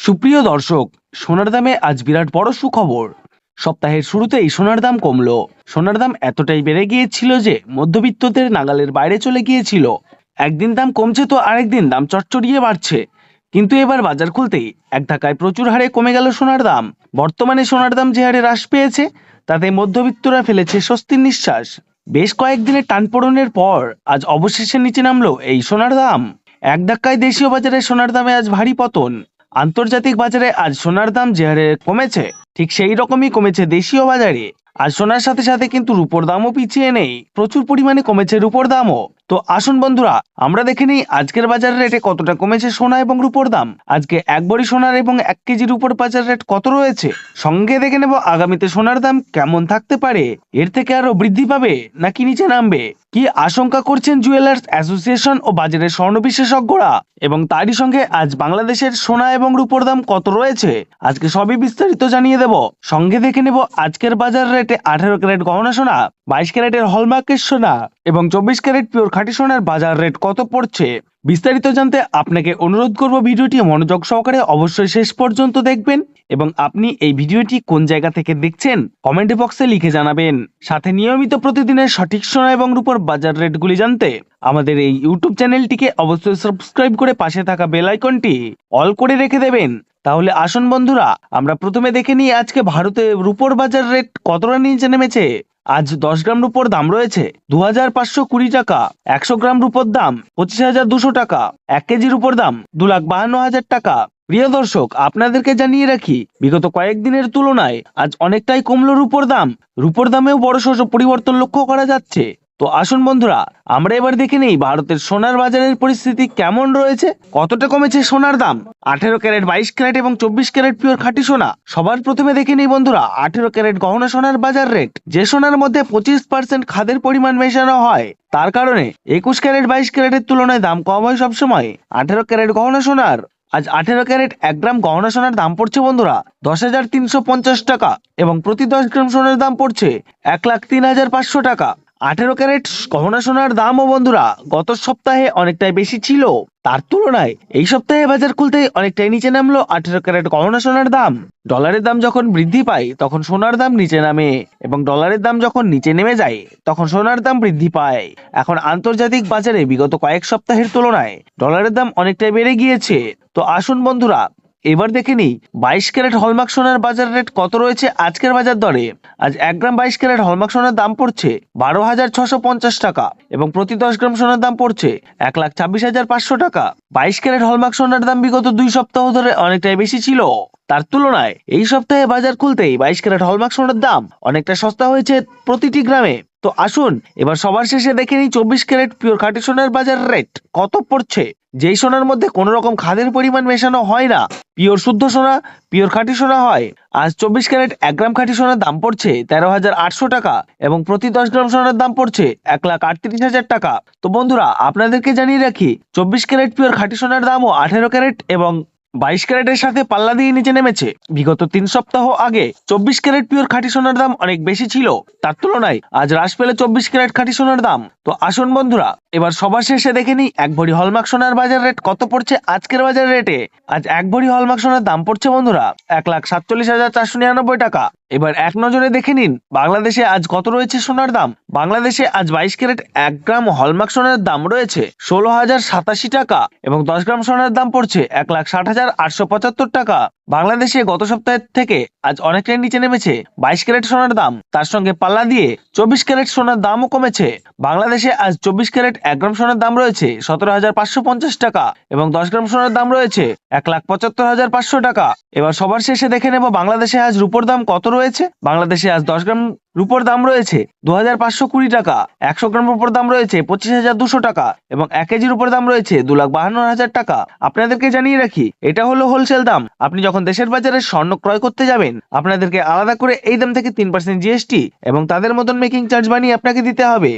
সুপ্রিয় দর্শক, সোনার দামে আজ বিরাট বড় সুখবর। সপ্তাহের শুরুতেই সোনার দাম কমলো। সোনার দাম এতটাই বেড়ে গিয়েছিল যে মধ্যবিত্তদের নাগালের বাইরে চলে গিয়েছিল। একদিন দাম কমছে তো আরেকদিন দাম চটচড়িয়ে বাড়ছে। কিন্তু এবার বাজার খুলতেই এক ধাক্কায় প্রচুর হারে কমে গেল সোনার দাম। বর্তমানে সোনার দাম যে হারে হ্রাস পেয়েছে তাতে মধ্যবিত্তরা ফেলেছে স্বস্তির নিঃশ্বাস। বেশ কয়েকদিনের টানপোড়েনের পর আজ অবশেষে নিচে নামলো এই সোনার দাম। এক ধাক্কায় দেশীয় বাজারে সোনার দামে আজ ভারী পতন। আন্তর্জাতিক বাজারে আজ সোনার দাম যে হারে কমেছে ঠিক সেই রকমই কমেছে দেশীয় বাজারে। আর সোনার সাথে সাথে কিন্তু রূপোর দামও পিছিয়ে নেই, প্রচুর পরিমাণে কমেছে রূপোর দামও। তো আসুন বন্ধুরা, আমরা দেখে নিই আজকের বাজার রেটে কতটা কমেছে সোনা এবং রূপোর দাম। আজকে এক ভরি সোনার এবং 1 কেজি রূপোর বাজার রেট কত রয়েছে, সঙ্গে দেখে নেব আগামীতে সোনার দাম কেমন থাকতে পারে। এর থেকে আরো বৃদ্ধি পাবে নাকি নিচে নামবে, কি আশঙ্কা করছেন জুয়েলার্স অ্যাসোসিয়েশন ও বাজারের স্বর্ণ বিশেষজ্ঞরা, এবং তারই সঙ্গে আজ বাংলাদেশের সোনা এবং রূপোর দাম কত রয়েছে আজকে সবই বিস্তারিত জানিয়ে দেব। সঙ্গে দেখে নেব আজকের বাজার রেটে 18 ক্যারেট গহনা সোনা, 22 ক্যারেটের হলমার্কের সোনা এবং 24 ক্যারেট পিওর খাঁটি সোনার বাজার রেট কত পড়ছে। বিস্তারিত জানতে আপনাকে অনুরোধ করব ভিডিওটি মনোযোগ সহকারে অবশ্যই শেষ পর্যন্ত দেখবেন, এবং আপনি এই ভিডিওটি কোন জায়গা থেকে দেখছেন কমেন্ট বক্সে লিখে জানাবেন। সাথে নিয়মিত প্রতিদিনের সঠিক সোনা এবং রূপোর বাজার রেটগুলি জানতে আমাদের এই ইউটিউব চ্যানেলটিকে অবশ্যই সাবস্ক্রাইব করে পাশে থাকা বেল আইকনটি অল করে রেখে দেবেন। তাহলে আসুন বন্ধুরা, আমরা প্রথমে দেখে নিই আজকে ভারতে রূপোর বাজার রেট কতটা নিচে নেমেছে। আজ 10 গ্রাম রূপোর দাম রয়েছে 2520 টাকা, 100 গ্রাম রূপোর দাম 25,200 টাকা, 1 কেজি রূপোর দাম 2,52,000 টাকা। প্রিয় দর্শক, আপনাদেরকে জানিয়ে রাখি বিগত কয়েকদিনের তুলনায় আজ অনেকটাই কমলো রূপোর দাম। রূপোর দামেও বড়সড় পরিবর্তন লক্ষ্য করা যাচ্ছে। তো আসুন বন্ধুরা, আমরা এবার দেখে নেই ভারতের সোনার বাজারের পরিস্থিতি কেমন রয়েছে, কতটা কমেছে সোনার দাম। 18 ক্যারেট, 22 ক্যারেট এবং 24 ক্যারেট পিওর খাঁটি সোনা। সবার প্রথমে দেখে নেই বন্ধুরা 18 ক্যারেট গহনা সোনার বাজার রেট। যে সোনার মধ্যে 25% খাদের পরিমাণ মেশানো হয়, তার কারণে 21 ক্যারেট 22 ক্যারেটের তুলনায় দাম কম হয় সবসময় 18 ক্যারেট গহনা সোনার। আজ 18 ক্যারেট 1 গ্রাম গহনা সোনার দাম পড়ছে বন্ধুরা 10,350 টাকা, এবং প্রতি 10 গ্রাম সোনার দাম পড়ছে 1,03,500 টাকা। 18 ক্যারেট গহনা সোনার দামও বন্ধুরা গত সপ্তাহে অনেকটাই বেশি ছিল, তার তুলনায় এই সপ্তাহে বাজার খুলতেই অনেকটাই নিচে নামলো 18 ক্যারেট গহনা সোনার দাম। ডলারের দাম যখন বৃদ্ধি পায় তখন সোনার দাম নিচে নামে, এবং ডলারের দাম যখন নিচে নেমে যায় তখন সোনার দাম বৃদ্ধি পায়। এখন আন্তর্জাতিক বাজারে বিগত কয়েক সপ্তাহের তুলনায় ডলারের দাম অনেকটাই বেড়ে গিয়েছে। তো আসুন বন্ধুরা, এবার দেখে নিই 22 ক্যারেট হলমার্ক সোনার বাজার রেট কত রয়েছে আজকের বাজার দরে। আজ 1 গ্রাম 22 ক্যারেট হলমার্ক সোনার দাম পড়ছে 12,650 টাকা, এবং প্রতি 10 গ্রাম সোনার দাম পড়ছে 1,26,500 টাকা। 22 ক্যারেট হলমার্ক সোনার দাম বিগত 2 সপ্তাহ ধরে অনেকটাই বেশি ছিল, তার তুলনায় এই সপ্তাহে বাজার খুলতেই 22 ক্যারেট হলমার্ক সোনার দাম অনেকটা সস্তা হয়েছে প্রতিটি গ্রামে। তো আসুন এবার সবার শেষে দেখে নিই 24 ক্যারেট পিওর খাঁটি সোনার বাজার রেট কত পড়ছে। যেই সোনার মধ্যে কোনো রকম খাদের পরিমাণ মেশানো হয় না, পিওর শুদ্ধ সোনা, পিওর খাঁটি সোনা হয়। আজ 24 ক্যারেট 1 গ্রাম খাঁটি সোনার দাম পড়ছে 13,800 টাকা, এবং প্রতি 10 গ্রাম সোনার দাম পড়ছে 1,38,000 টাকা। তো বন্ধুরা, আপনাদেরকে জানিয়ে রাখি 24 ক্যারেট পিওর খাঁটি সোনার দামও 18 ক্যারেট এবং 22 ক্যারেটের সাথে পাল্লা দিয়ে নিচে নেমেছে। বিগত 3 সপ্তাহ আগে 24 ক্যারেট পিওর খাঁটি সোনার দাম অনেক বেশি ছিল, তার তুলনায় আজ হ্রাস পেলে 24 ক্যারেট খাঁটি সোনার দাম। তো আসুন বন্ধুরা, এবার সবার শেষে দেখে নিই 1 ভরি হলমার্ক সোনার বাজার রেট কত পড়ছে আজকের বাজার রেটে। আজ 1 ভরি হলমার্ক সোনার দাম পড়ছে বন্ধুরা 1,47,499 টাকা। এবার এক নজরে দেখে নিন বাংলাদেশে আজ কত রয়েছে সোনার দাম। বাংলাদেশে আজ 22 ক্যারেট 1 গ্রাম হলমার্ক সোনার দাম রয়েছে 16,087 টাকা, এবং 10 গ্রাম সোনার দাম পড়ছে 1,60,875 টাকা। বাংলাদেশে গত সপ্তাহের থেকে আজ অনেকটাই নিচে নেমেছে 22 ক্যারেট সোনার দাম, তার সঙ্গে পাল্লা দিয়ে 24 ক্যারেট সোনার দামও কমেছে। বাংলাদেশে আজ 24 ক্যারেট 1 গ্রাম সোনার দাম রয়েছে 17,550 টাকা, এবং 10 গ্রাম সোনার দাম রয়েছে 1,75,500 টাকা। এবার সবার শেষে দেখে নেব বাংলাদেশে আজ রূপোর দাম কত রয়েছে। বাংলাদেশে আজ 10 গ্রাম রূপোর দাম রয়েছে 2,520 টাকা, 100 গ্রাম রূপোর দাম রয়েছে 25,200 টাকা, এবং 1 কেজি রূপোর দাম রয়েছে 2,52,000 টাকা। আপনাদেরকে জানিয়ে রাখি এটা হলো হোলসেল দাম। আপনি যখন দেশের বাজারে স্বর্ণ ক্রয় করতে যাবেন, আপনাদেরকে আলাদা করে এই দাম থেকে 3% জিএসটি এবং তাদের মতন মেকিং চার্জ বানিয়ে আপনাকে দিতে হবে।